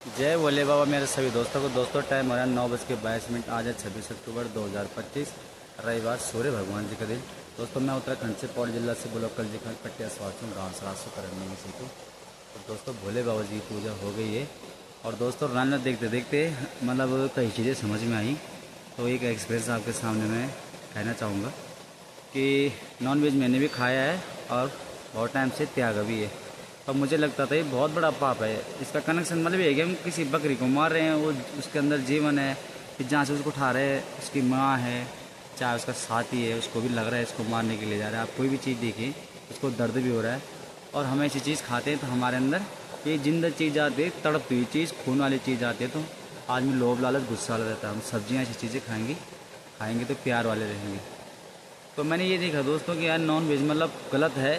जय भोले बाबा मेरे सभी दोस्तों को। दोस्तों टाइम हो रहा है 9:22। आज है 26 अक्टूबर 2025, रविवार, सूर्य भगवान जी का दिन। दोस्तों मैं उत्तराखंड से पौड़ी जिला से बुलोकल जी खंड पट्टिया स्वास्थ्य गाँव सरासो करने में सीखूँ। तो दोस्तों भोले बाबा जी की पूजा हो गई है। और दोस्तों रान्ना देखते देखते मतलब कई चीज़ें समझ में आई। तो एक एक्सपीरियंस आपके सामने मैं कहना चाहूँगा कि नॉनवेज मैंने भी खाया है और बहुत टाइम से त्यागा भी है। और मुझे लगता था ये बहुत बड़ा पाप है। इसका कनेक्शन मतलब ये है कि हम किसी बकरी को मार रहे हैं, वो उसके अंदर जीवन है, फिर जहाँ से उसको उठा रहे हैं उसकी माँ है, चाहे उसका साथी है, उसको भी लग रहा है इसको मारने के लिए जा रहा है। आप कोई भी चीज़ देखिए उसको दर्द भी हो रहा है। और हम ऐसी चीज़ खाते हैं तो हमारे अंदर ये जिंदा चीज़ आती है, तड़पती हुई चीज़, खून वाली चीज़ आती है। तो आदमी लोभ लालच गुस्सा वाला रहता है। हम सब्जियाँ ऐसी चीज़ें खाएंगे तो प्यार वाले रहेंगे। तो मैंने ये देखा दोस्तों कि यार नॉन वेज मतलब गलत है।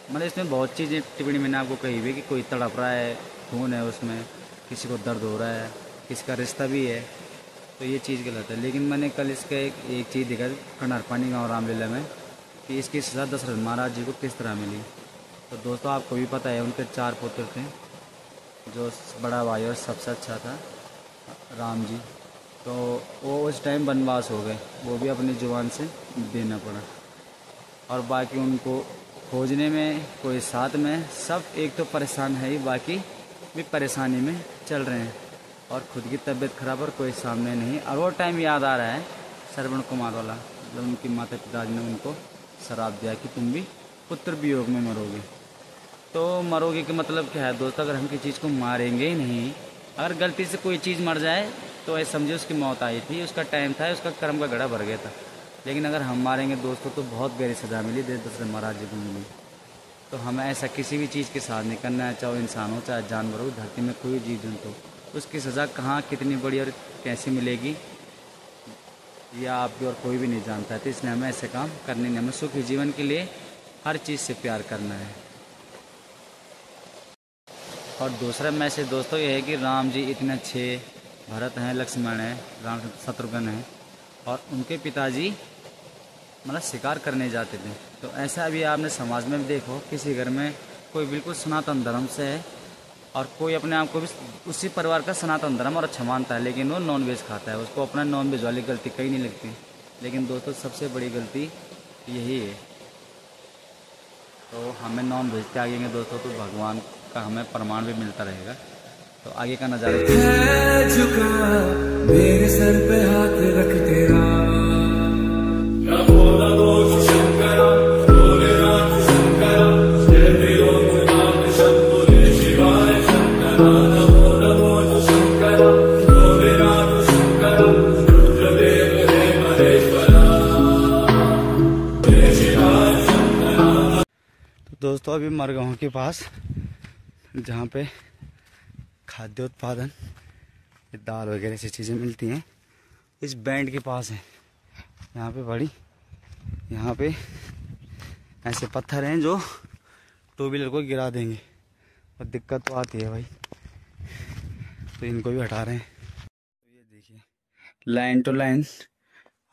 मतलब इसमें बहुत चीज़ें टिप्पणी मैंने आपको कही हुई कि कोई तड़प रहा है, खून है उसमें, किसी को दर्द हो रहा है, किसी का रिश्ता भी है, तो ये चीज़ गलत है। लेकिन मैंने कल इसका एक चीज़ देखा खंडारपानी गाँव रामलीला में कि इसकी सज़ा दशरथ महाराज जी को किस तरह मिली। तो दोस्तों आपको भी पता है उनके 4 पुत्र थे, जो बड़ा भाई और सबसे अच्छा था राम जी। तो वो उस टाइम वनवास हो गए, वो भी अपनी जुबान से देना पड़ा। और बाकी उनको खोजने में कोई साथ में, सब एक तो परेशान है ही, बाकी भी परेशानी में चल रहे हैं। और खुद की तबीयत खराब और कोई सामने नहीं। और वो टाइम याद आ रहा है श्रवण कुमार वाला, जब उनकी माता पिता ने उनको शराब दिया कि तुम भी पुत्र वियोग में मरोगे। तो मरोगे का मतलब क्या है दोस्तों? अगर हम किसी चीज़ को मारेंगे ही नहीं, अगर गलती से कोई चीज़ मर जाए तो ऐसे समझे उसकी मौत आई थी, उसका टाइम था, उसका कर्म का घड़ा भर गया था। लेकिन अगर हम मारेंगे दोस्तों तो बहुत गहरी सज़ा मिली, दशरथ महाराज जी को मिली। तो हमें ऐसा किसी भी चीज़ के साथ नहीं करना है, चाहे इंसान हो चाहे जानवर हो, धरती में कोई जीव जंतु हो। उसकी सज़ा कहाँ कितनी बड़ी और कैसे मिलेगी या आप भी और कोई भी नहीं जानता है। तो इसलिए हमें ऐसे काम करने नहीं, हमें सुखी जीवन के लिए हर चीज़ से प्यार करना है। और दूसरा मैसेज दोस्तों ये है कि राम जी इतने अच्छे, भरत हैं, लक्ष्मण हैं, राम शत्रुघ्न हैं, और उनके पिताजी मतलब शिकार करने जाते थे। तो ऐसा अभी आपने समाज में भी देखो, किसी घर में कोई बिल्कुल सनातन धर्म से है और कोई अपने आप को भी उसी परिवार का सनातन धर्म और अच्छा मानता है, लेकिन वो नॉन वेज खाता है, उसको अपना नॉन वेज वाली गलती कहीं नहीं लगती। लेकिन दोस्तों सबसे बड़ी गलती यही है। तो हमें नॉन वेज त्यागेंगे दोस्तों तो भगवान का हमें प्रमाण भी मिलता रहेगा। तो आगे का नज़ारा है झुका मेरे सर पे हाथ रख तेरा। दोस्तों अभी मरगांव के पास, जहाँ पे खाद्य उत्पादन, दाल वगैरह ऐसी चीज़ें मिलती हैं, इस बैंड के पास है। यहाँ पे बड़ी, यहाँ पे ऐसे पत्थर हैं जो टू व्हीलर को गिरा देंगे और दिक्कत तो आती है भाई। तो इनको भी हटा रहे हैं। तो ये देखिए लाइन टू लाइन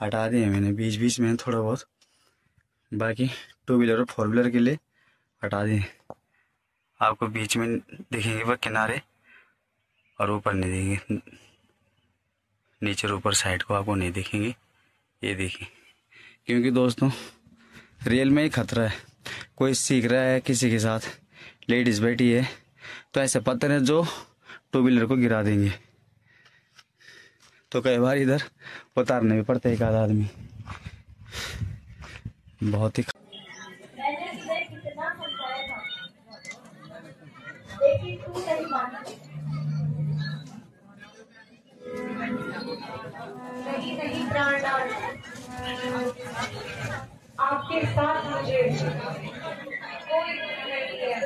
हटा दी है मैंने, बीच बीच में थोड़ा बहुत, बाकी टू व्हीलर और फोर व्हीलर के लिए हटा दिए। आपको बीच में दिखेंगे वह किनारे, और ऊपर नहीं दिखेंगे, नीचे और ऊपर साइड को आपको नहीं दिखेंगे। ये देखिए, क्योंकि दोस्तों रियल में ही खतरा है। कोई सीख रहा है किसी के साथ, लेडीज़ बैठी है, तो ऐसे पत्थर हैं जो टू व्हीलर को गिरा देंगे। तो कई बार इधर उतारने भी पड़ता है एक आधा आदमी। बहुत ही नहीं प्राण आपके साथ मुझे कोई नहीं है।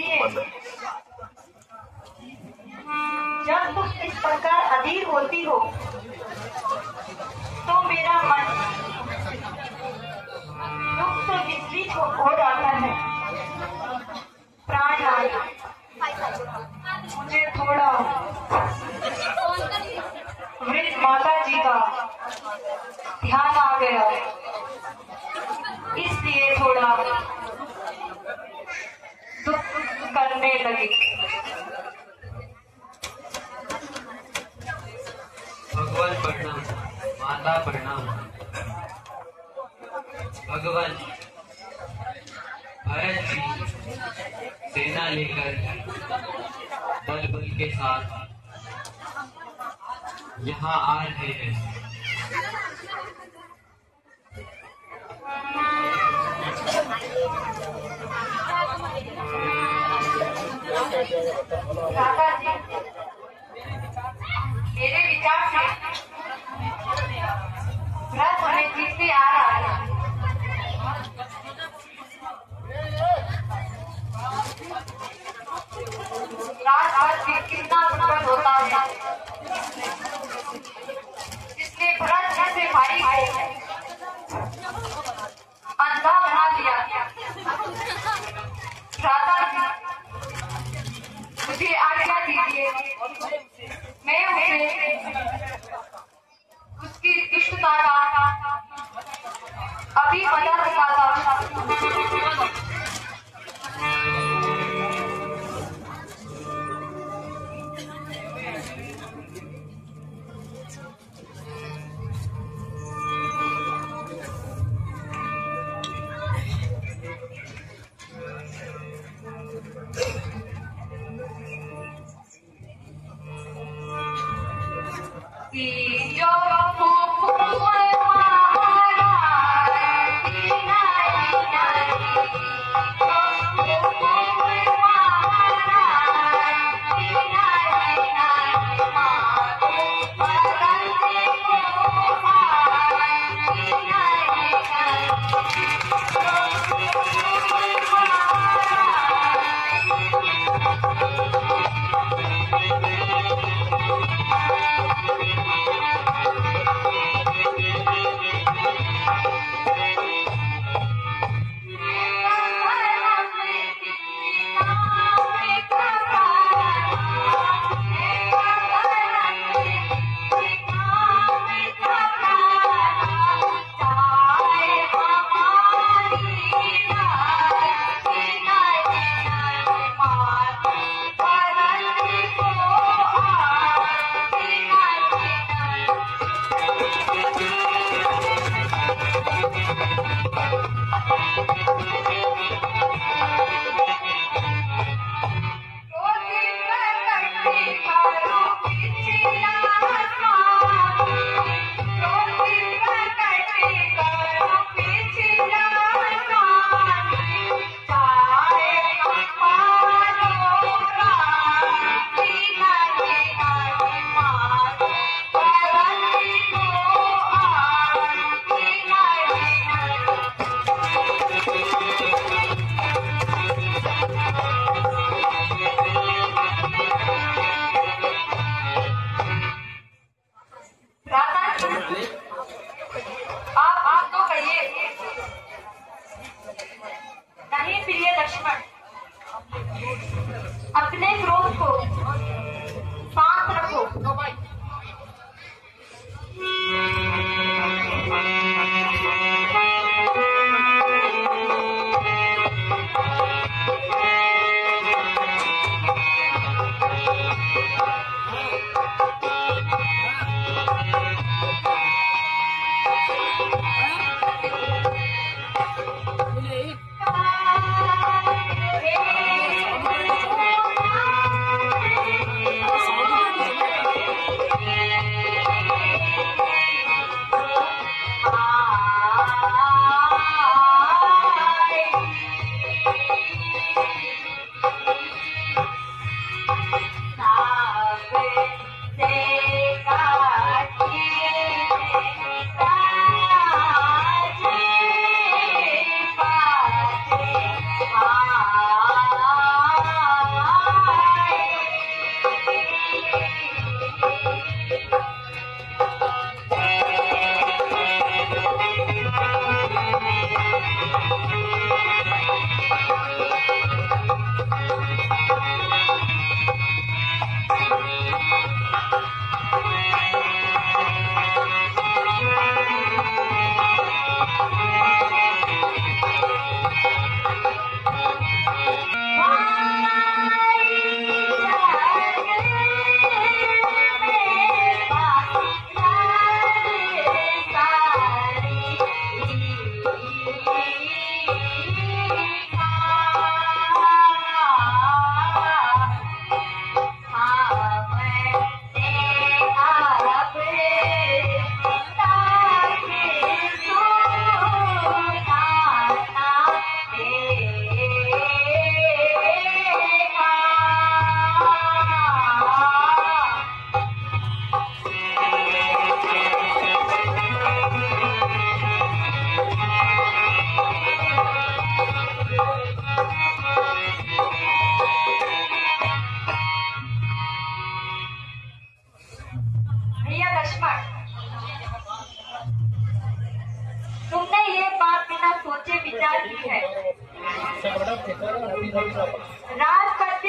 कहती है, जब तुम इस प्रकार अधीर होती हो तो मेरा मन दुख से विचलित हो जाता है। प्राण आया, मुझे थोड़ा वृद्ध माता जी का ध्यान आ गया, इसलिए थोड़ा दुख करने लगी। भगवान प्रणाम, माता प्रणाम। भगवान भरत जी सेना लेकर दल बल के साथ यहाँ आ रहे हैं। दादा जी, मेरे विचार से व्रत हमें ठीक से आ रहा है। रात भर कितना दुर्बल होता है, इसने व्रत जैसे भाई को अंधा बना दिया। दादा जी, मुझे आज्ञा दीजिए, मैं उसे उसकी इष्टता का अभी बता बताता हूँ। अपने क्रोध को शांत रखो।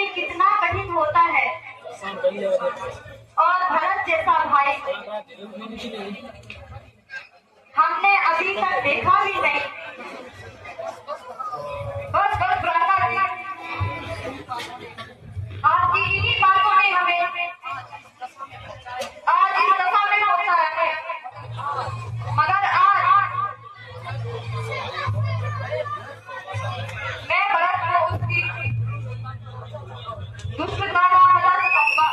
भी कितना कठिन होता है। और भरत जैसा भाई हमने अभी तक देखा भी नहीं। बस भ्राता जी, आपकी इन्हीं बातों ने हमें आज इस दशा में पहुंचाया है। मगर आज मैं भरत को उसकी दुष्टता का बता सकूंगा।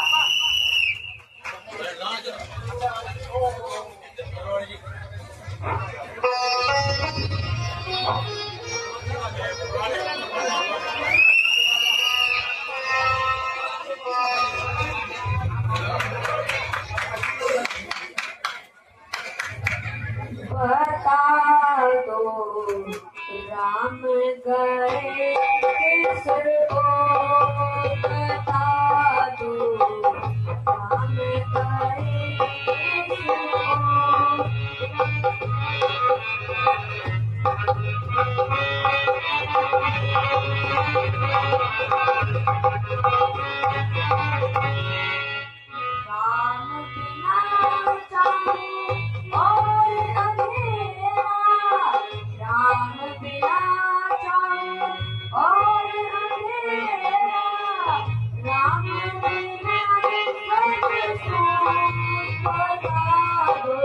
बता दो राम गए किस को, बता दो राम गए किस राम बिना चाहे और अंधेरा, राम बिना चाहे और अंधेरा, राम बिना सब सुख बता दो,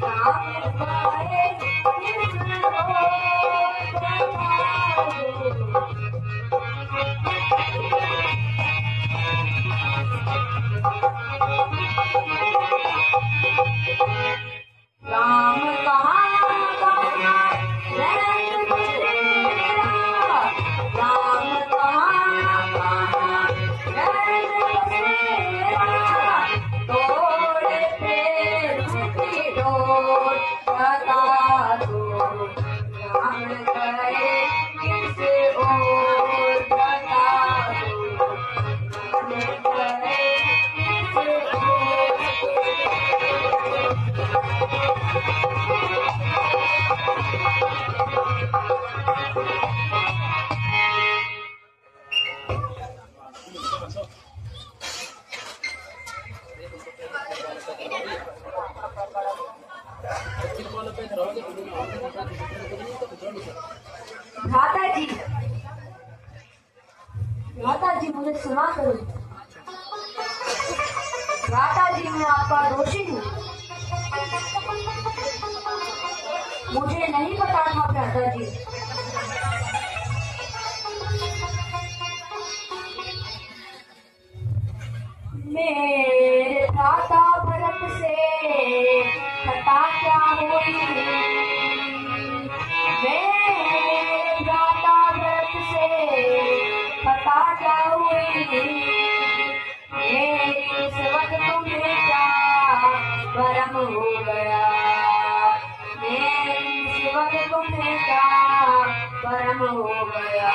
राम गए किसको बता दो। राम कहाँ कहाँ रैन बसेरा, राम कहाँ कहाँ रैन बसेरा, तोड़े पैर की डोर बता दो, राम गए किस ओर बता दो, राम गए किस ओर। भ्राता जी मुझे सुना करो। भ्राता जी मैं आपका दोषी हूँ। मुझे नहीं पता था भ्राता जी। मेरे भ्राता भरत से खता क्या हुई, मेरे भ्राता भरत से खता क्या हुई, मेरी सेवक तुम्हें क्या भरम हो गया, मेरी सेवक तुम्हें क्या भरम हो गया।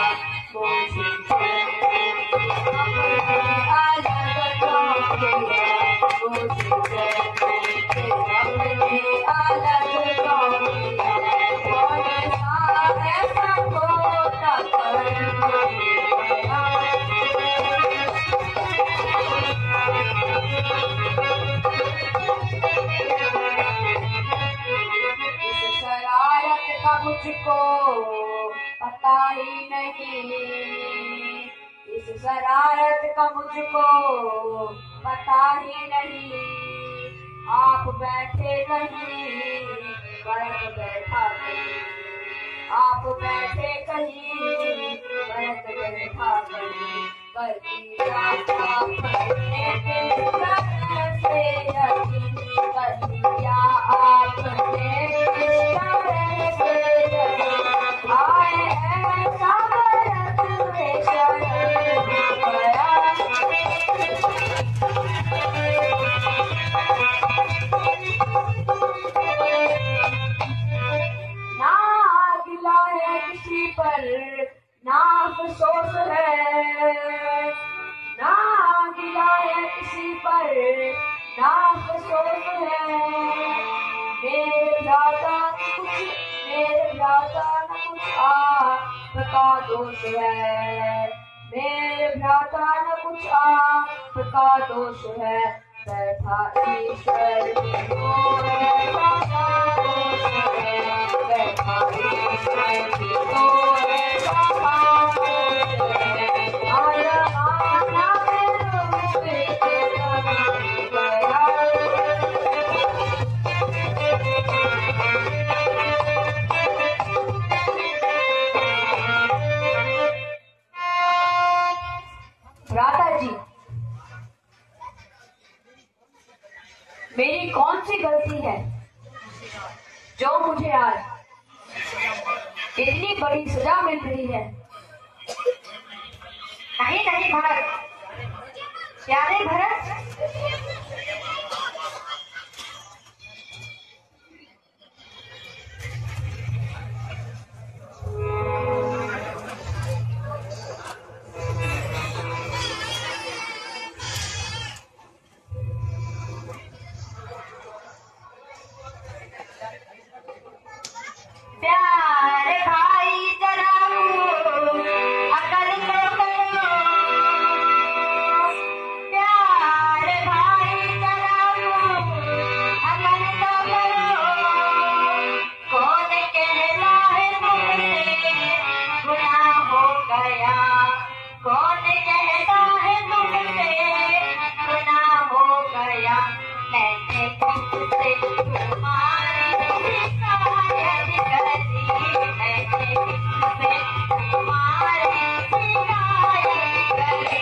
शरारत का मुझको पता ही नहीं, इस शरारत का मुझको पता ही नहीं। आप बैठे कहीं भरत बैठा कहीं, आप बैठे कहीं भरत बैठा कहीं, कर दिया आपने किस तरह से यकीन, कर दिया आपने किस तरह से यकीन। आए ऐसा भरत में शरण गया, ना गिला है किसी पर ना अफसोस है, ना गिला है किसी पर ना अफसोस है। मेरे भ्राता न कुछ आपका दोष है, मेरे विधाता न कुछ आपका दोष है, बैठा ईश्वर की ओर ऐसा दोष है, बैठा ईश्वर की ओर ऐसा दोष है। आया आना मेरे भ्राता जी, मेरी कौन सी गलती है जो मुझे आज इतनी बड़ी सजा मिल रही है? नहीं नहीं भरत, प्यारे भरत, प्यारे भाई जरा अकल तो करो, प्यारे भाई जरा अकल तो करो। कौन कहला है तुमसे गुनाह हो गया, कौन कहता है तुमसे गुनाह हो गया। मैंने तुमसे तुम्हारी शिकायत करी, मैंने तुमसे तुम्हारी शिकायत करी।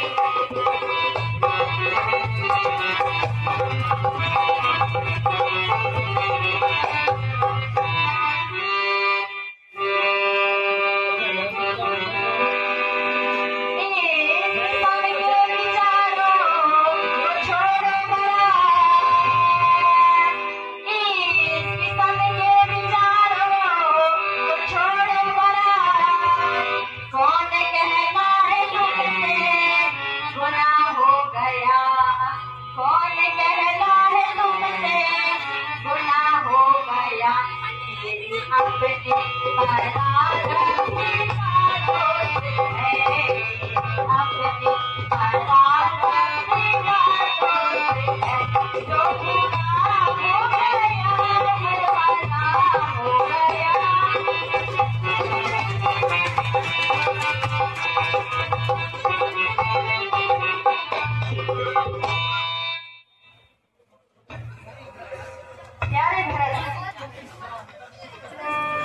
प्यारे भरत,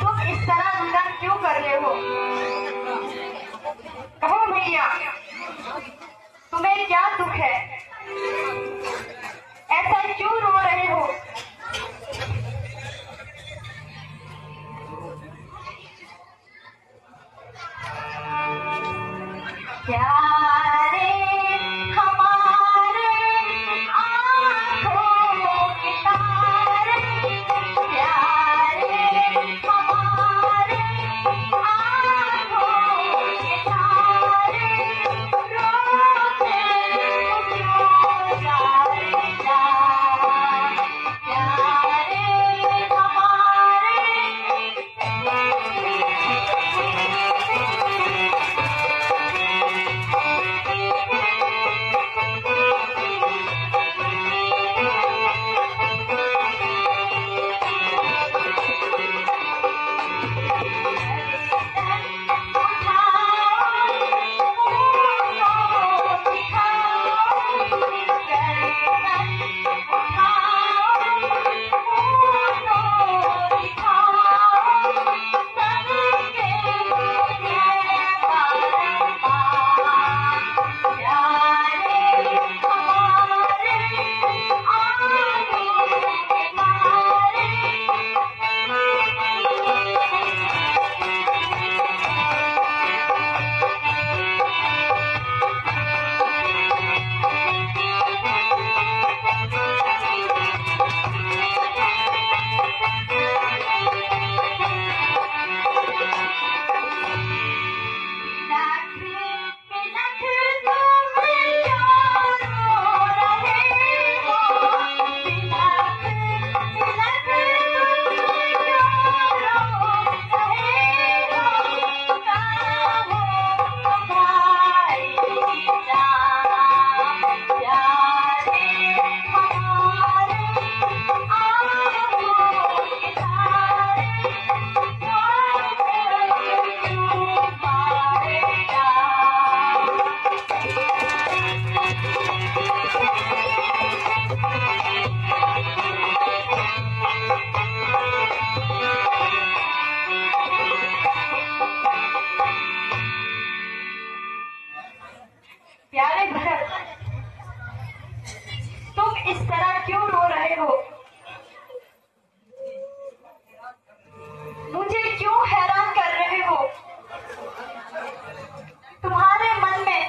तुम इस तरह रुदन क्यों कर रहे हो? कहो भैया, तुम्हें क्या दुख है? ऐसा क्यों रो रहे हो? प्यारे हमारे आँखों के तारे, प्यारे हमारे आँखों के तारे, रोते क्यों प्यारे भरत, तुम इस तरह क्यों रो रहे हो? मुझे क्यों हैरान कर रहे हो? तुम्हारे मन में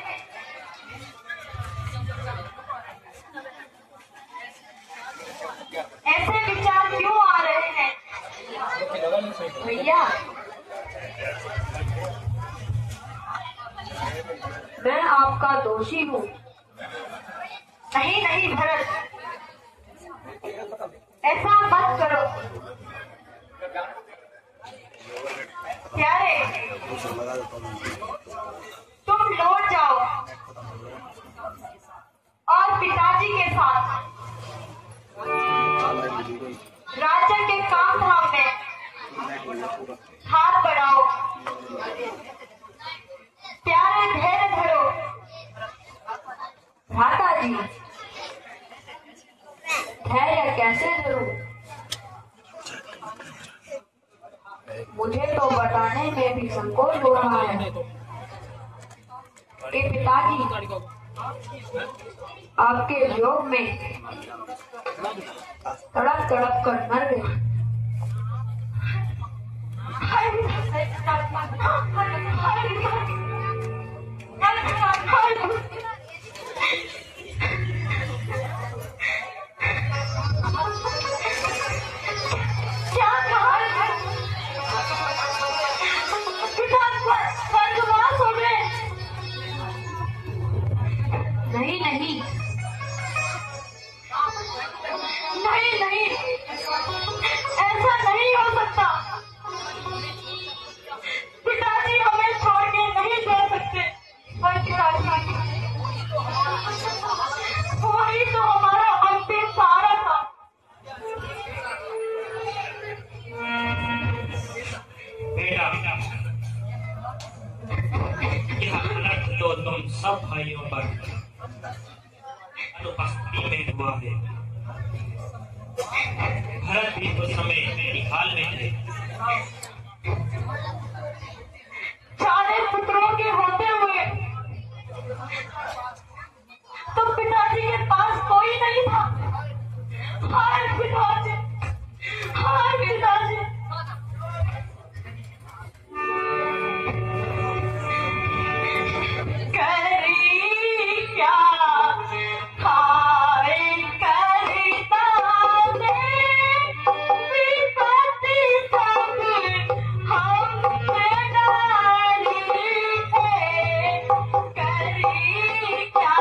ऐसे विचार क्यों आ रहे हैं? भैया, मैं आपका दोषी हूँ। नहीं नहीं भरत, ऐसा मत करो। प्यारे, तुम लौट जाओ और पिताजी के साथ राज्य के काम धाम में हाथ बढ़ाओ। प्यारे, धैर्य धरो। भ्राता जी, धैर्य कैसे धरूं? मुझे तो बताने में भी संकोच हो रहा है कि पिताजी आपके वियोग में तड़प तड़प कर मर गए। क्या कहा? स्वर्गवास हो गए? नहीं नहीं नहीं नहीं, ऐसा नहीं हो सकता। पिताजी हमें छोड़ के नहीं जा सकते। पर पिताजी, वही तो हमारा अंतिम सहारा था। बेटा, यह अनर्थ तो तुम सब भाइयों पर अनुपस्थिति में हुआ है। भरत भी उस समय मेरी हाल में थे। चारे पुत्रों के होते हुए तो पिताजी के पास कोई नहीं था। हाय पिताजी, हाय पिताजी। करी क्या हाय करता दे विपत्ति सब हम पे डाली है। करी क्या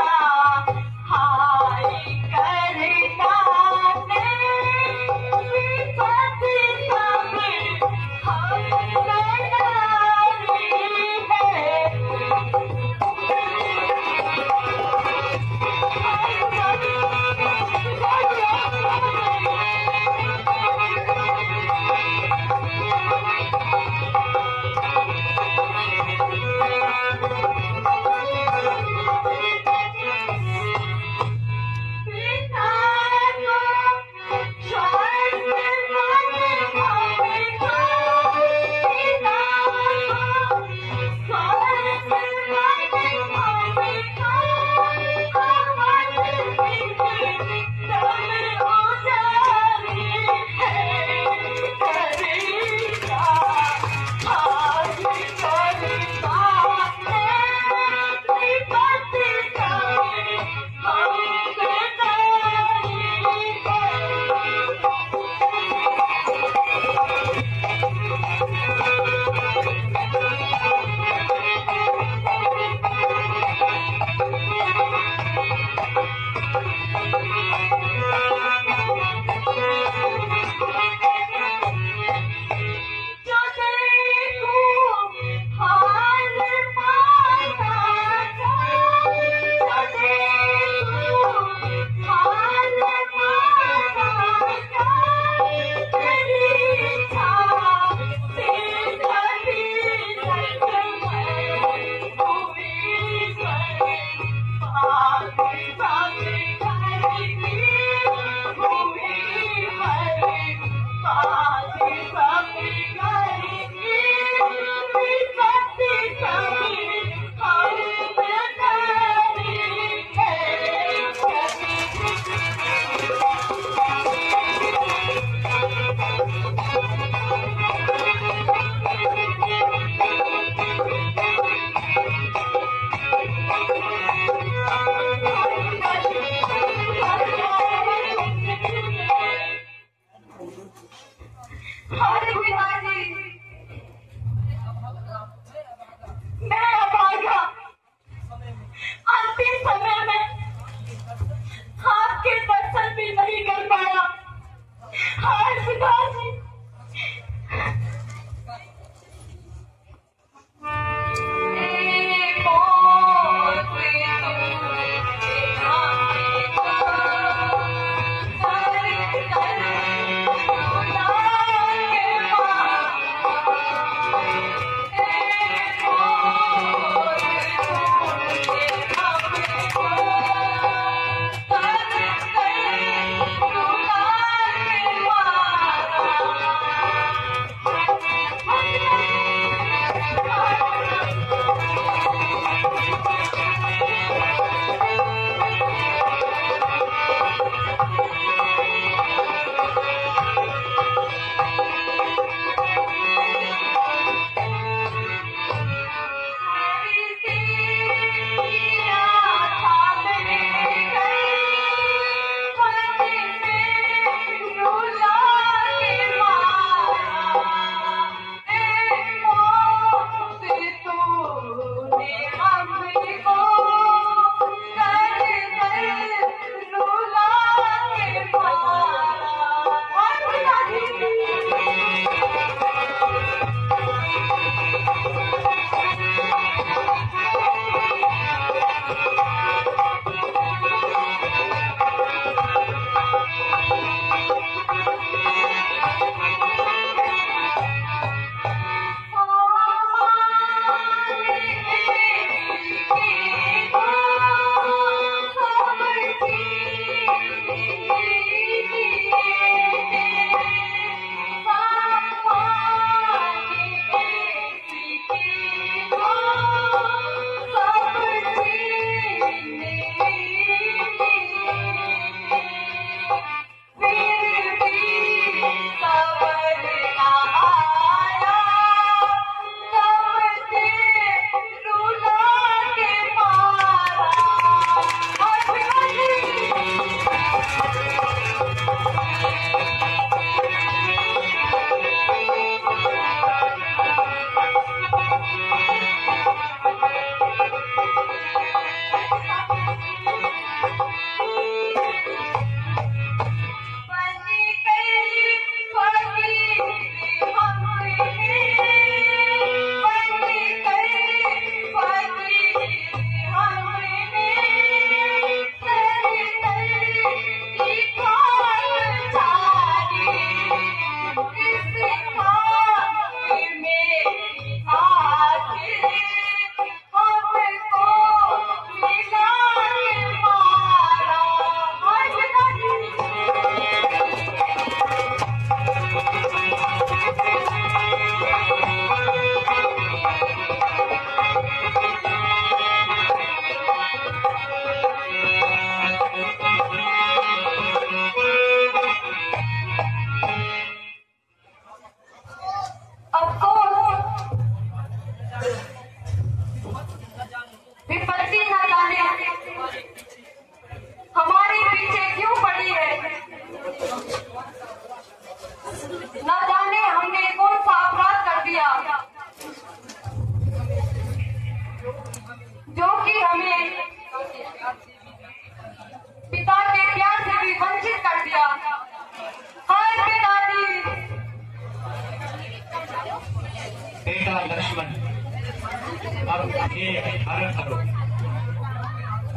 ये हर करो,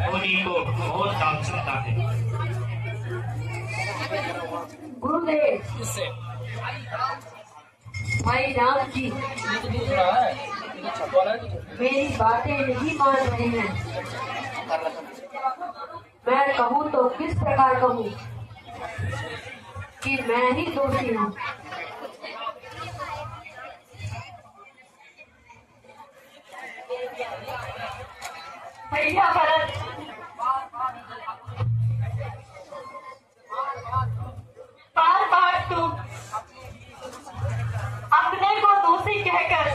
उन्हीं को बहुत डाल सकता है। गुरुदेव, भाई राम जी मेरी बातें नहीं मान रहे हैं। मैं कहूँ तो किस प्रकार कहूँ कि मैं ही दोषी हूँ। भैया भरत, बार बार तू अपने को दोषी कहकर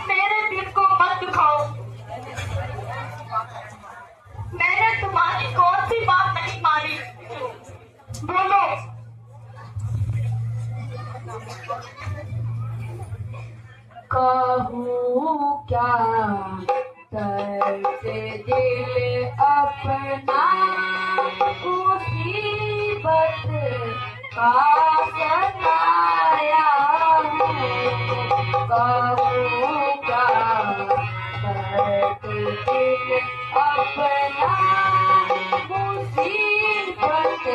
मेरे दिल को मत दुखाओ। मैंने तुम्हारी कौन सी बात नहीं मानी, बोलो। कहूँ क्या दर्द दिल अपना मुसीबत का सताया है। कहूँ क्या दर्द दिल अपना मुसीबत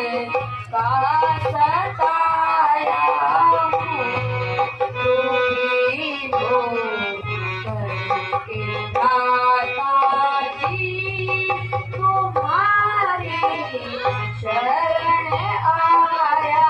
का सताया है। तुम्हारी शरण आया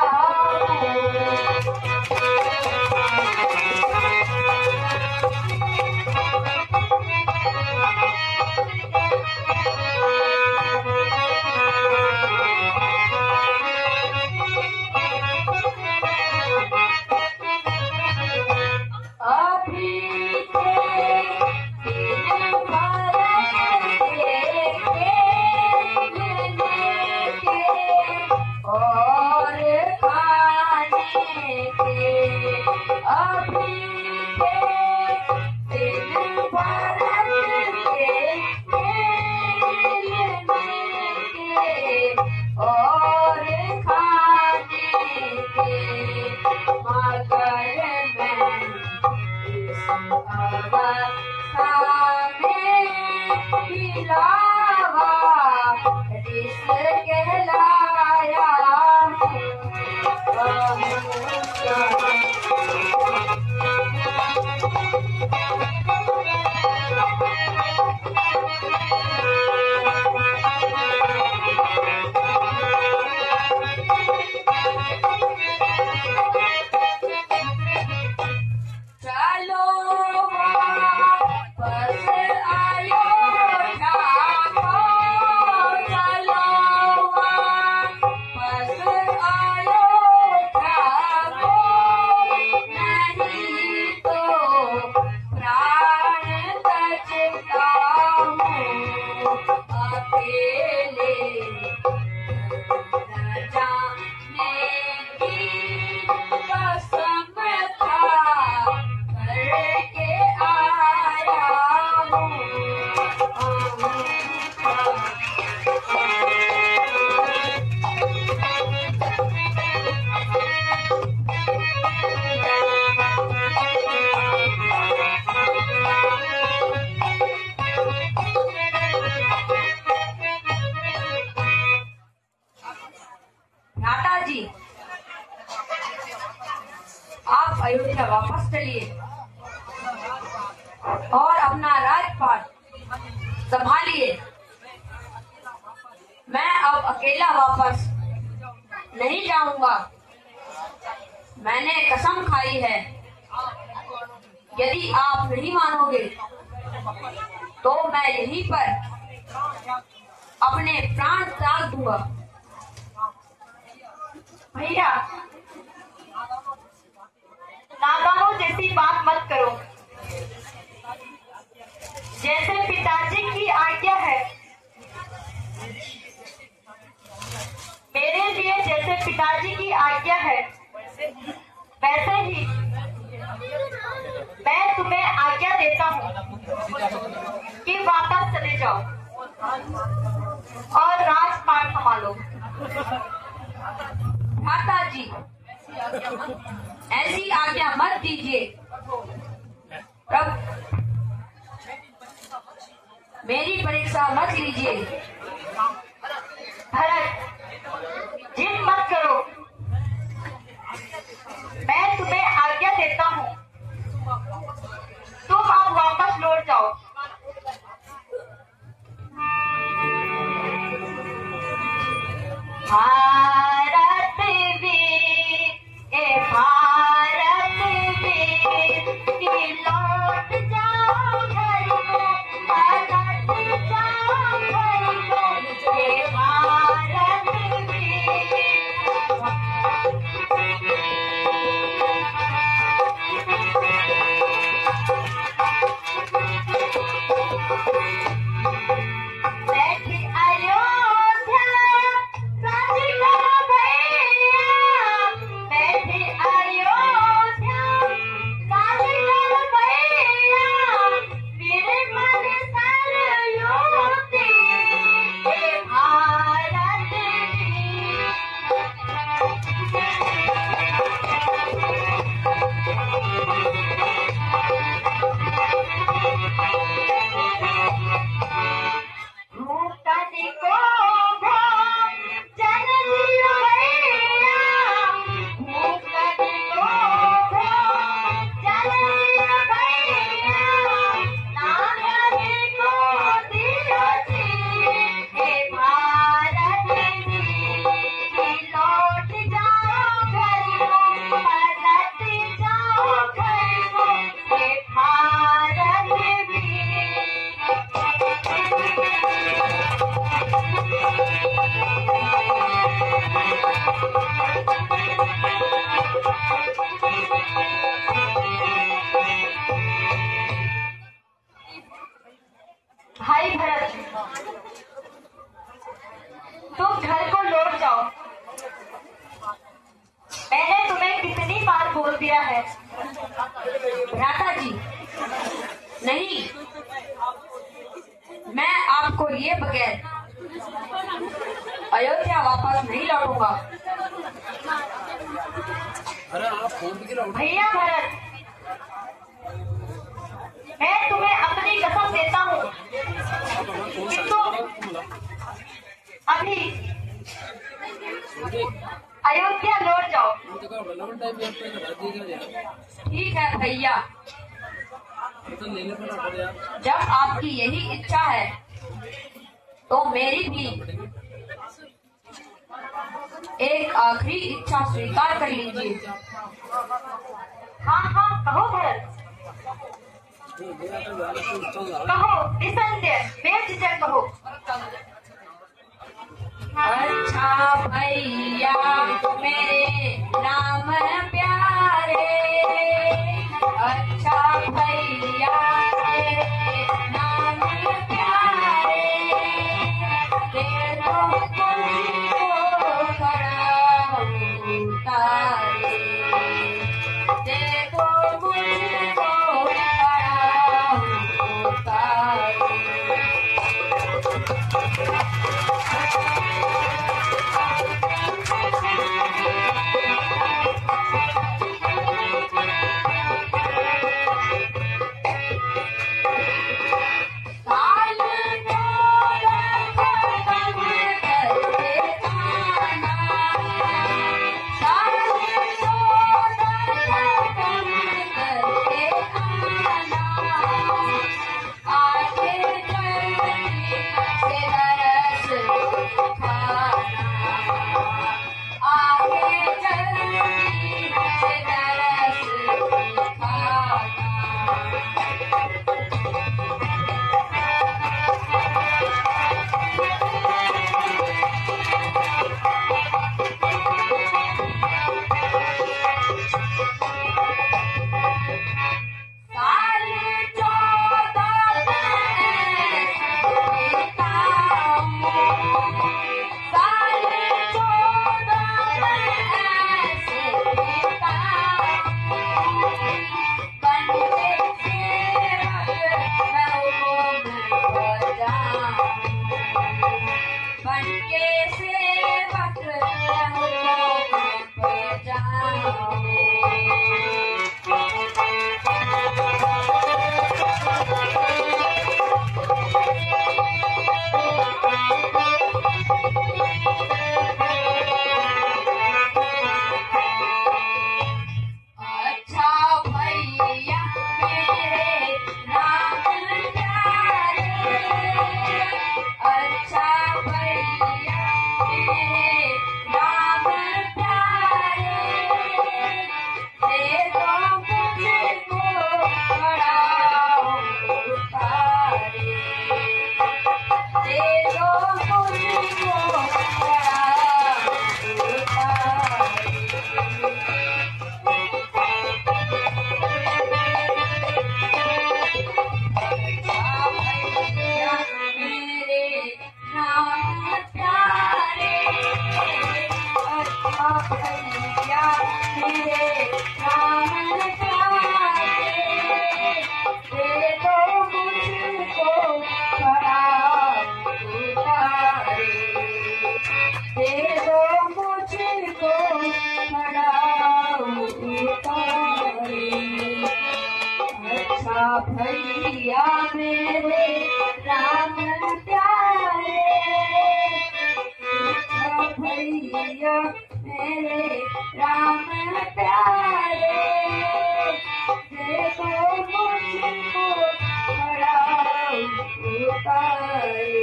अयोध्या वापस चलिए और अपना राजपाट संभालिए। मैं अब अकेला वापस नहीं जाऊंगा। मैंने कसम खाई है, यदि आप नहीं मानोगे तो मैं यहीं पर अपने प्राण त्याग दूंगा। भैया, नादानों जैसी बात मत करो। जैसे पिताजी की आज्ञा है, मेरे लिए जैसे पिताजी की आज्ञा है, वैसे ही मैं तुम्हें आज्ञा देता हूँ कि वापस चले जाओ और राजपाट संभालो। माता जी, ऐसी आज्ञा मत दीजिए। मेरी परीक्षा मत लीजिए। भरत, जिद मत करो, मैं तुम्हें आज्ञा देता हूँ, तुम अब वापस लौट जाओ। भारत वीर, ए भारत वीर, कि लौट जाओ घर को, भारत जाओ घर को, ए भारत वीर। बैठे अयोध्या राज करो भैया, बैठे अयोध्या राज करो भैया, वीर मन सरयुति, हे भारत वीर। भूतनि को भोग जननी भैया, भूतनि को भोग जननी भैया, नागरि को दियोति, हे भारत वीर। कि लौट जाओ घर को, पलट जाओ घर को, हे भारत वीर। भाई भरत, तुम घर को लौट जाओ। मैंने तुम्हें कितनी बार बोल दिया है। भ्राता जी, नहीं, मैं आपको लिए बगैर अयोध्या वापस नहीं लौटूंगा। भैया भरत, मैं तुम्हें अपनी कसम देता हूँ कि तुम अभी अयोध्या लौट जाओ। ठीक है भैया, जब आपकी यही इच्छा है तो मेरी भी एक आखिरी इच्छा स्वीकार कर लीजिए। हाँ हाँ, कहो भरत, कहो, निसंदेह बेझिझक कहो। अच्छा भैया मेरे राम प्यारे, अच्छा भैया मेरे राम प्यारे, दे दो मुझको खड़ा उतारे, दे दो मुझको खड़ा उतारे। दे दो मुझको बड़ा उतारे। अच्छा भैया मेरे राम प्यारे, अच्छा भैया मेरे राम प्यारे, देखो मुझको बड़ा उतारे।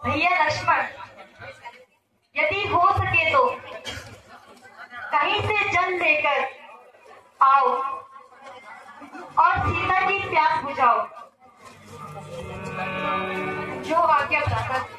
भैया लक्ष्मण, यदि हो सके तो कहीं से जल लेकर आओ और सीता की प्यास बुझाओ। जो आज्ञा प्रातः।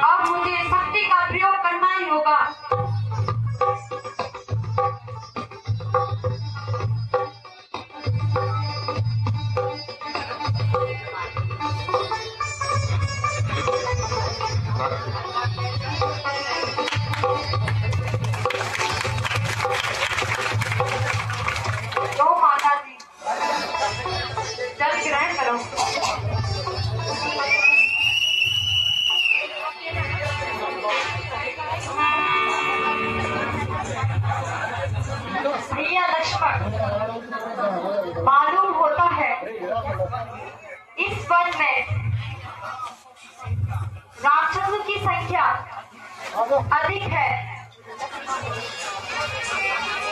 अब मुझे शक्ति का प्रयोग करना ही होगा। तो माता जी जल ग्रहण करो। प्रिय लक्ष्मण, मालूम होता है इस वन में राक्षसों की संख्या अधिक है,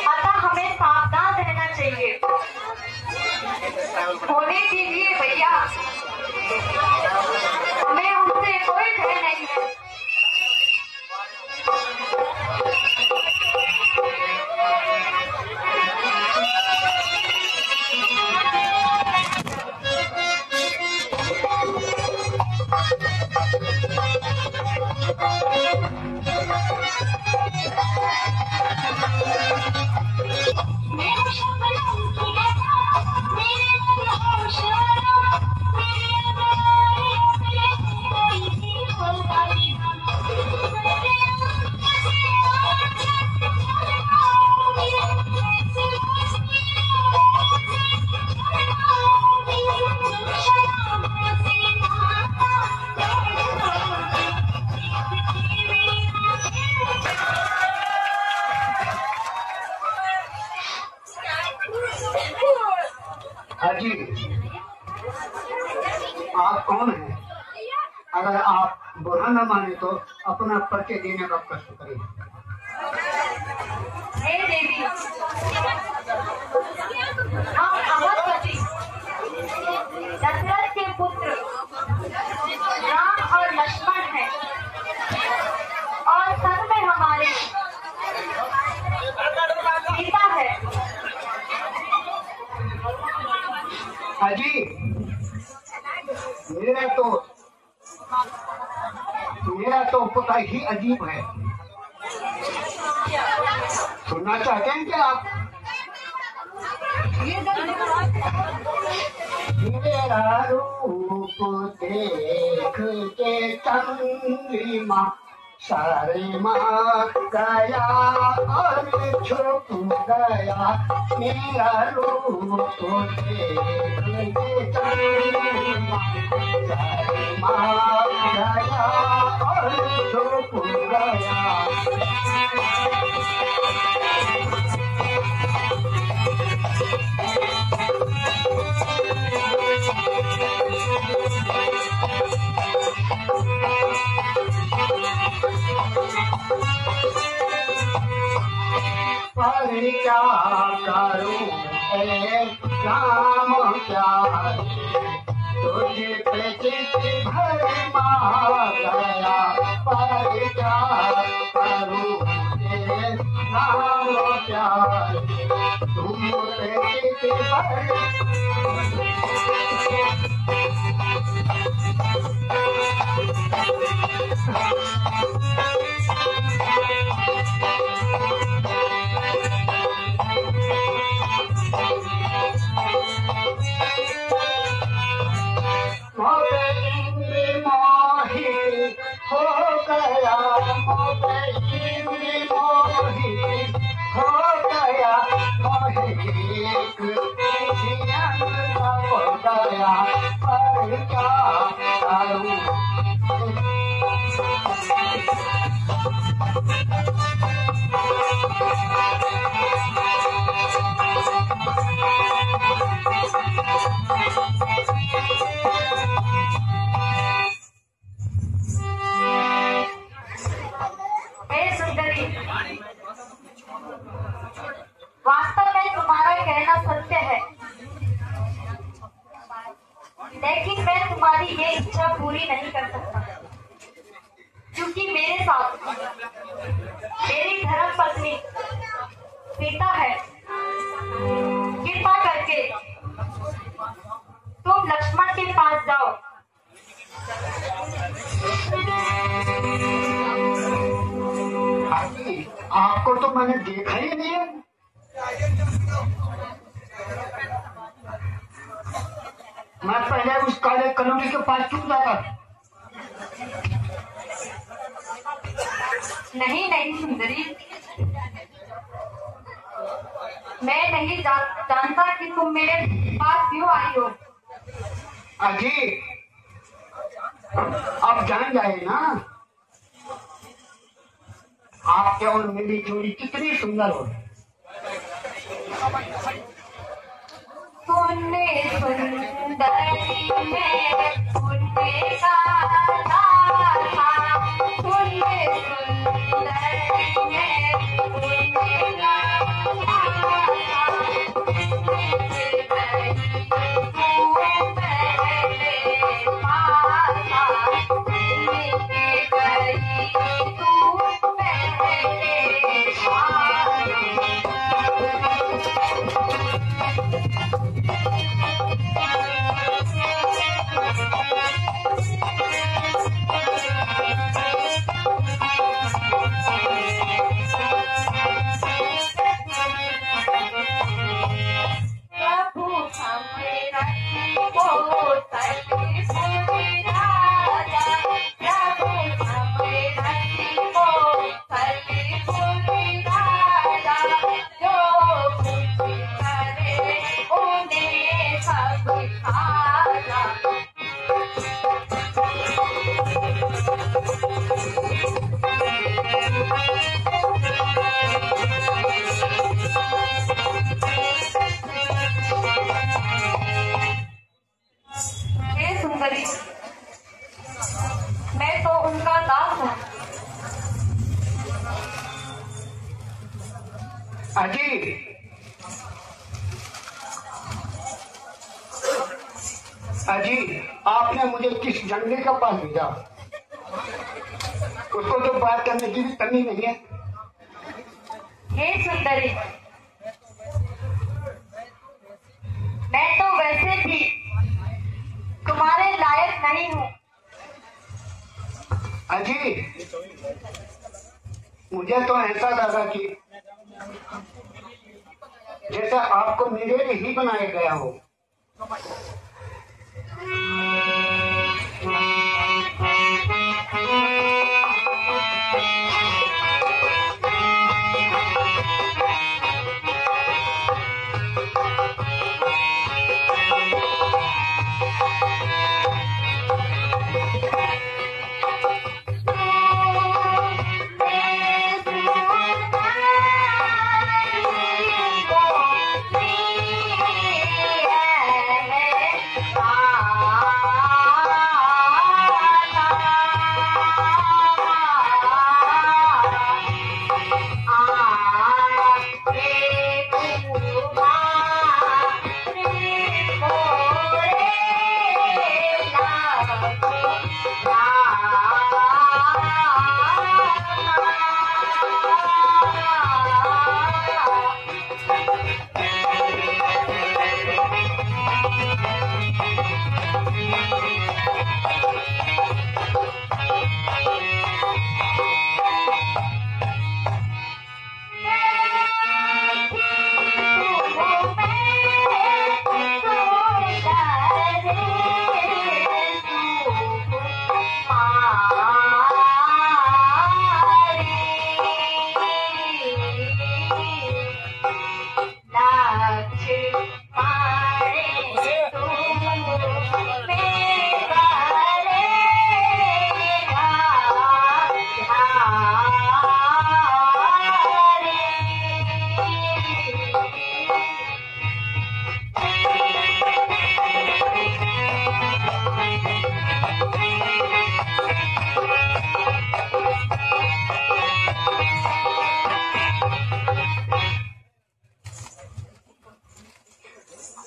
अतः हमें सावधान रहना चाहिए। होने दीजिए भैया, हमें उनसे कोई भय नहीं है। हाजी, आप कौन हैं? अगर आप बुरा न माने तो अपना परिचय देने का कष्ट करें। हे देवी, हम अमरपति दशरथ के पुत्र राम और लक्ष्मण हैं, और संग में हमारे सीता है। हाजी, मेरा तो पता ही अजीब है। सुनना चाहते हैं क्या आप? मेरा रूप देख के चंद्रमा शर्मा गया और छुप गया। मेरा रूप देख के चंद्रमा शर्मा गया और छुप गया। पर क्या करूं राम प्यारे, तुझे पे चित भरमा गया। पर क्या करूं राम प्यारे, तुम पे चित वास्तव में तुम्हारा कहना सत्य है, लेकिन मैं तुम्हारी ये इच्छा पूरी नहीं कर सकता, क्योंकि मेरे साथ मेरी धर्म पत्नी सीता है। कृपा करके पास जाओ। हाजी, आपको तो मैंने देखा ही नहीं है। मैं पहले उस काले कलोनी के पास क्यों जाता? नहीं नहीं सुंदरी, मैं नहीं जानता कि तुम मेरे पास क्यों आई हो। अजी, आप जान जाए ना, आपके और मेरी जोड़ी कितनी सुंदर हो। सुनने सुंदरी में सुनने का था, सुनने सुंदरी में सुनने का मैं तो उनका दास हूँ। अजी, अजी, आपने मुझे किस जंगली के पास भेजा? उसको तो बात करने की भी तमीज नहीं है। हे सुंदरी, मैं तो वैसे भी तुम्हारे लायक नहीं हूँ। अजी, मुझे तो ऐसा लगा कि जैसे आपको मेरे लिए ही बनाया गया हो।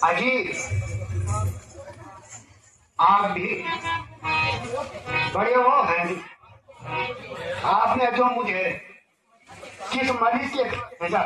अजी, आप भी बड़े हो हैं। आपने जो मुझे किस मरीज के भेजा?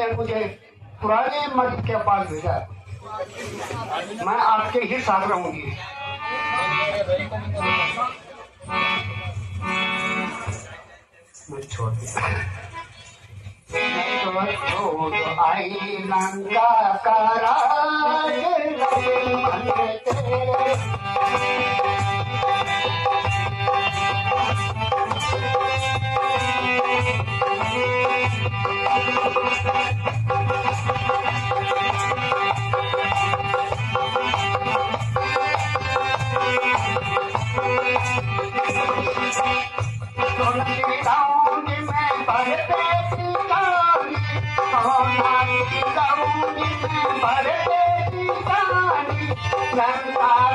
ने मुझे पुराने मर्द के पास भेजा, मैं आपके ही साथ रहूंगी। मैं छोड़ आई लंका का राज मन तेरे।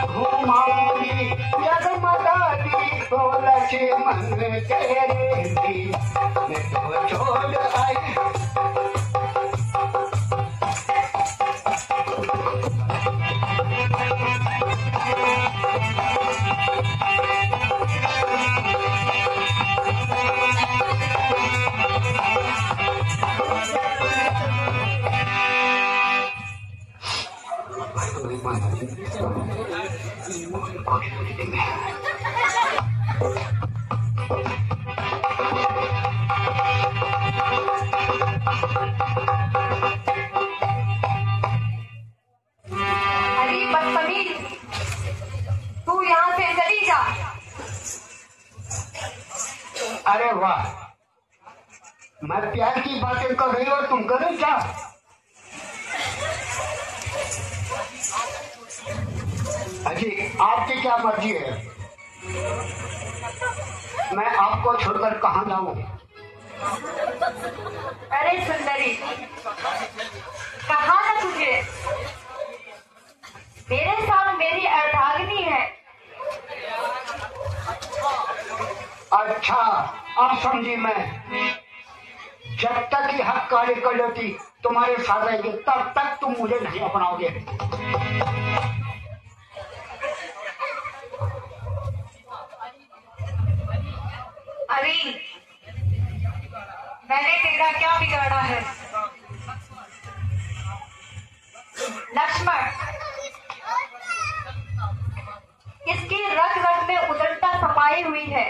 घुमाऊंगी जगमगाती तो लक्ष्मण तेरे भी मैं तो छोड़ आई। अरे बदतमीज, तू यहाँ से चली जा। अरे वाह, मैं प्यार की बातें कर रही हूँ और तुम करो क्या? अजी आपकी क्या मर्जी है, मैं आपको छोड़कर कहाँ जाऊँ? अरे सुंदरी, कहा ना तुझे मेरे साथ मेरी अर्धांगिनी है। अच्छा अब समझी मैं, जब तक ये हक कार्य कर लेती तुम्हारे साथ रहेंगे तब तक तुम मुझे नहीं अपनाओगे। अरे मैंने तेरा क्या बिगाड़ा है? लक्ष्मण, इसकी रग रग में उदरता समाई हुई है।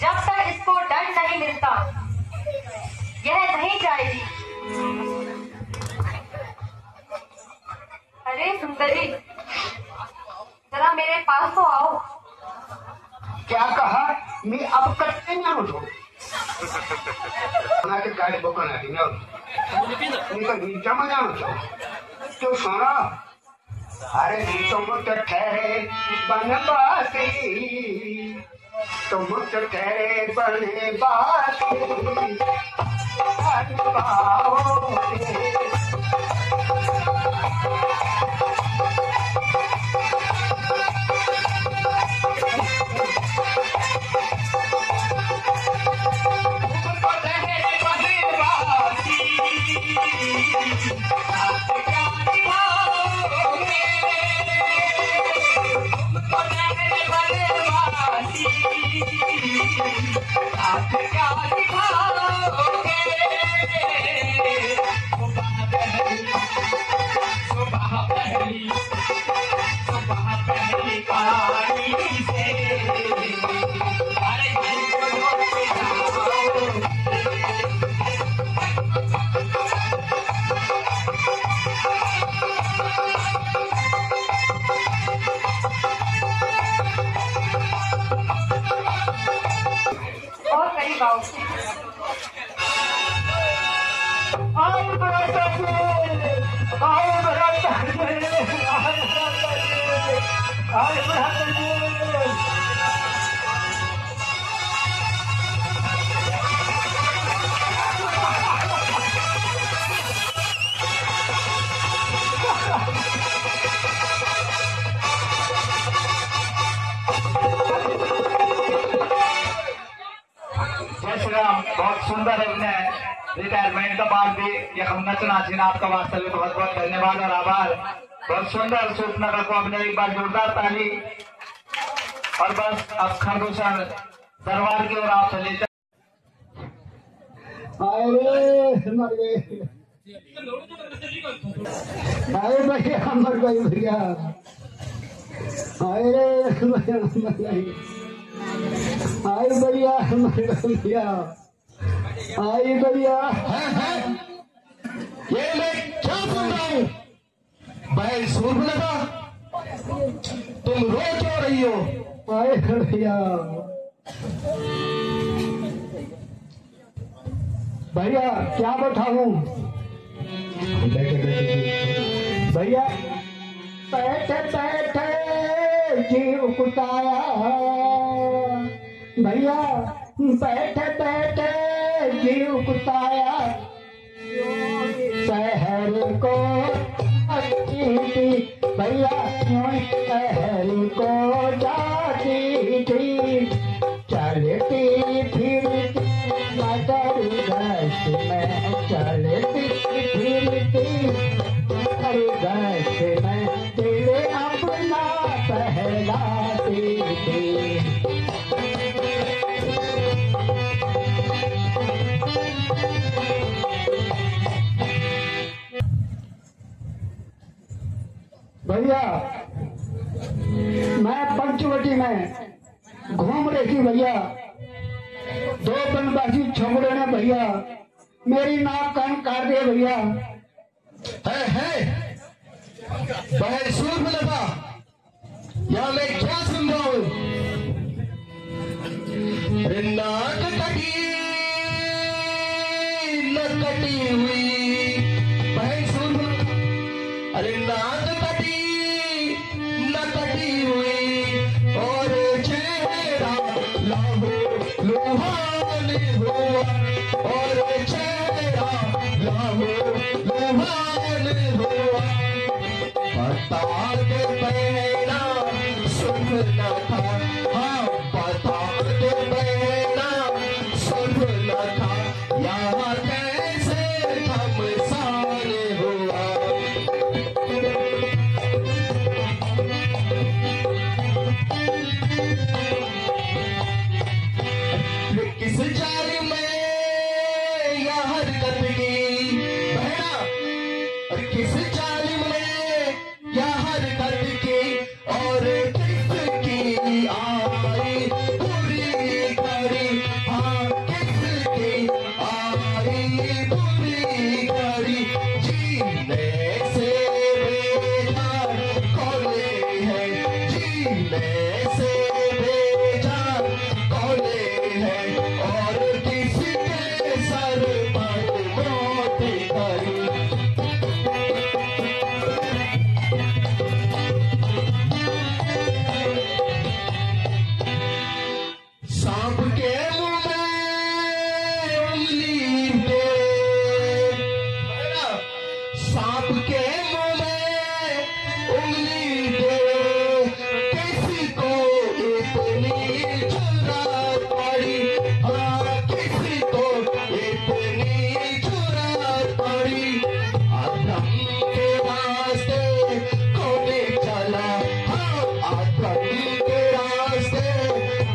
जब तक इसको दंड नहीं मिलता यह नहीं जाएगी। अरे सुंदरी, जरा मेरे पास तो आओ। क्या कहा? मैं अब कट्टे ना उठो के गाड़ी बोकन आती ना नीचा में जानो तो सुना। अरे तुम तो ठहरे बनवासी, तुम तो ठहरे बनवासी, और करीब आओ। बहुत सुंदर अभिनय, रिटायरमेंट के बाद भी ये हम नचना सीना आपका वास्तव बहुत बहुत धन्यवाद और आभार। बहुत सुंदर सूचना को अपने एक बार जोरदार ताली। और बस अब खरदूषण दरबार की ओर आप चले अरे मर गए, अरे भैया मर गई भैया, अरे भैया मर गई, आई भैया मर गई भैया, आई भैया। ये मैं क्या सुन रहा हूँ? भाई सूर्पनखा, तुम रो क्यों रही हो? आए भैया, भैया क्या बताऊं भैया, बैठे बैठे जीव कुटाया भैया, बैठे बैठे जीव कुटाया, शहर को अच्छी थी भैया, शहर को जाती थी, चलती फिरती मदर गश में, चलती फिरती मदर गश में, दिल अपना बहलाती थी। भैया मैं पंचवटी में घूम रही थी भैया, दो बनवासी छोकरे ने भैया मेरी नाक कान काट दिए भैया। है बहन सूर्पनखा, या मैं क्या सुन रहा हूँ? नाक कटी न कटी हुई बहन सूर्पनखा, अरे नाक कटी न कटी हुई, और चेहरा लाहौ लुहान हुआ, और चेहरा लाहौ लुहान हुआ, बता दे बहना सुनना था, हाँ बता दे बहना सुनना था, यहाँ कैसे घमसान हुआ। किस जाल में यह हरकत की बहना, और किस जाल में यह हरकत की, और किसकी आई बुरी घड़ी, हाँ किसकी आई बुरी घड़ी, जीने से बेजार कौन है, जीने से बेजार कौन है, और किसके सर पर मौत खड़ी। सांप के मुंह में उंगली दे, सांप के मुंह में उंगली दे, किसी को इतनी जुर्रत पड़ी, हाँ किसी को इतनी जुर्रत पड़ी, अधम के रास्ते कौन चला, हाँ अधम के रास्ते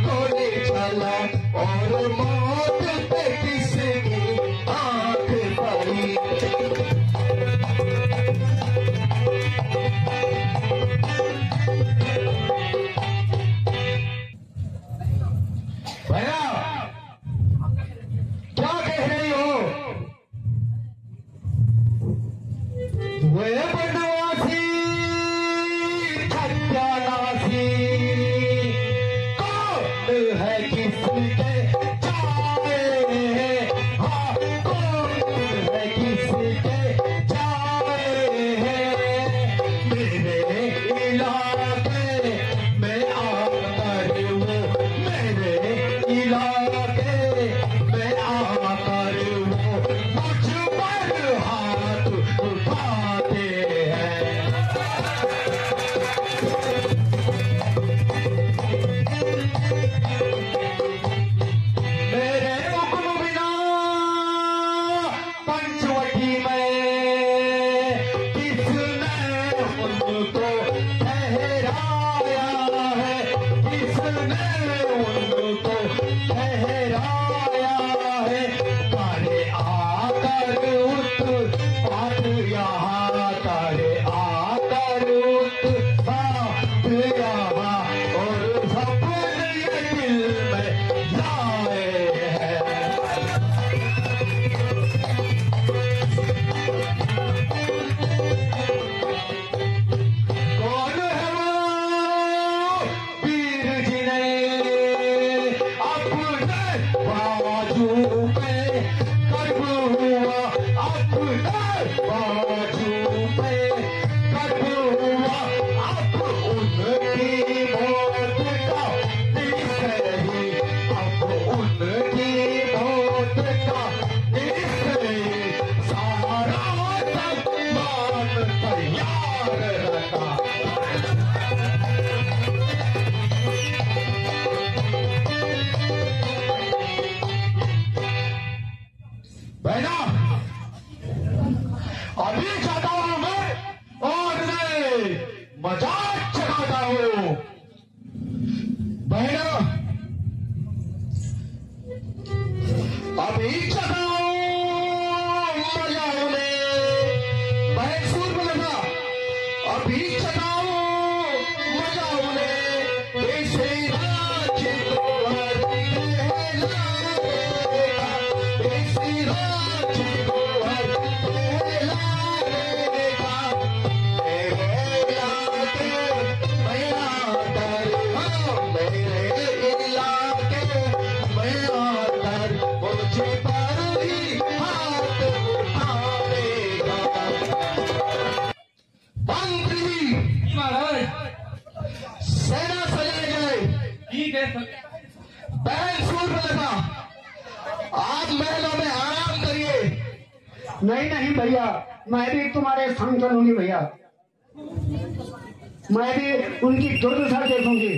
कौन चला, और मौत पे किसकी आंख पड़ी। अभी जाता हूं मैं और मैं मजाक चलाता हूं। बहना अभी चलाओ मजाओ में, बहन सूर में लगा अभी चलाओ मजाओ में, ऐसे राज्य को हर ऐसे राज्य को हर सेना सजाए गए। ठीक है बहन सूर में लगा आप महलों में आराम करिए। नहीं नहीं भैया, मैं भी तुम्हारे संग चलूंगी भैया, मैं भी उनकी दुर्दशा देखूंगी।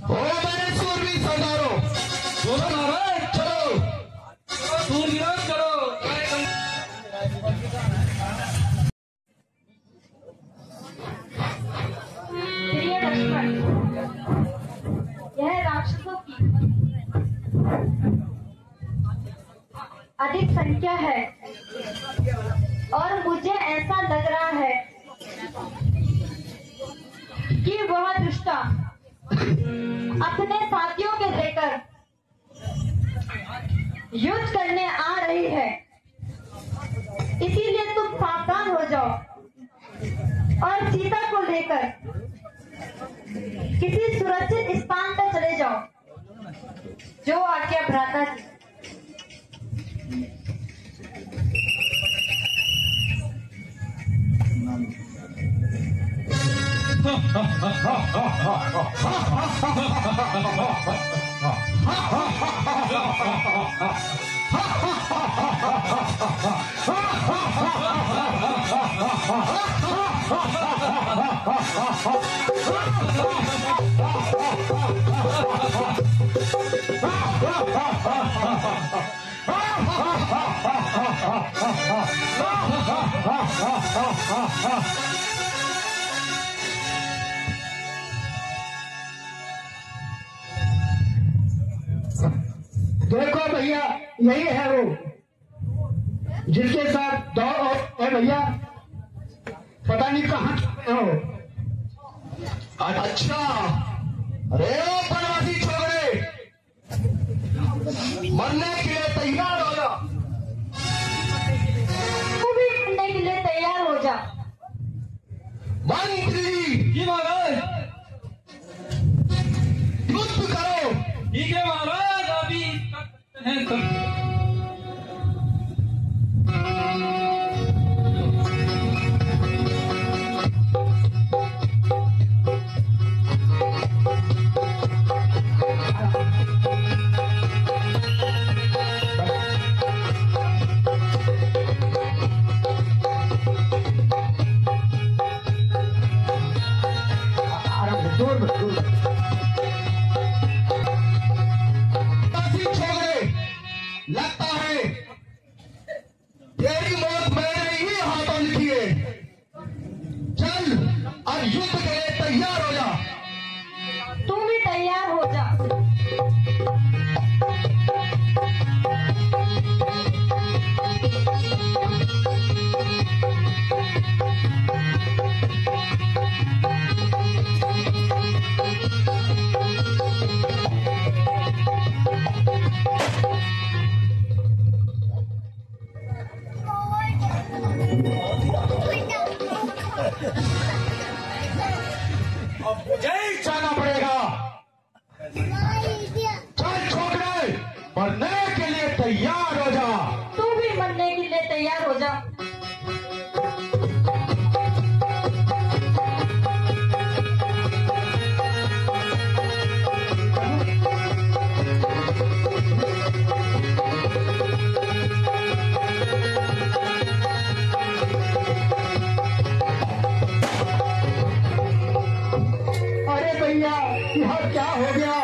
ओ मेरे सूरवीर सरदारों, चलो नारायण चलो, सूरवीरों चलो। प्रिय लक्ष्मण, यह राक्षसों की अधिक संख्या है और मुझे ऐसा लग रहा है कि वह दुष्टा अपने साथियों के देकर युद्ध करने आ रही है। इसीलिए तुम सावधान हो जाओ और सीता को लेकर किसी सुरक्षित स्थान पर चले जाओ। जो आज्ञा भ्राता जी। देखो भैया, यही है वो जिसके साथ दो है भैया, पता नहीं कहाँ हो। अच्छा, अरे ओ बनवासी छोकरे, मरने के लिए तैयार हो जा। तू भी मरने के लिए तैयार हो जा। मंत्री जी महाराज, युद्ध करो। ठीक है महाराज, अभी हैं सब। लगता है तेरी मौत मैंने ही हाथों लिखी है। चल अब युद्ध के लिए तैयार हो जा। तू भी तैयार हो जा। अब मुझे ही जाना पड़ेगा। चल छोकरे, मरने के लिए तैयार हो जा। तू भी मरने के लिए तैयार हो जा। अरे भैया, यह क्या हो गया?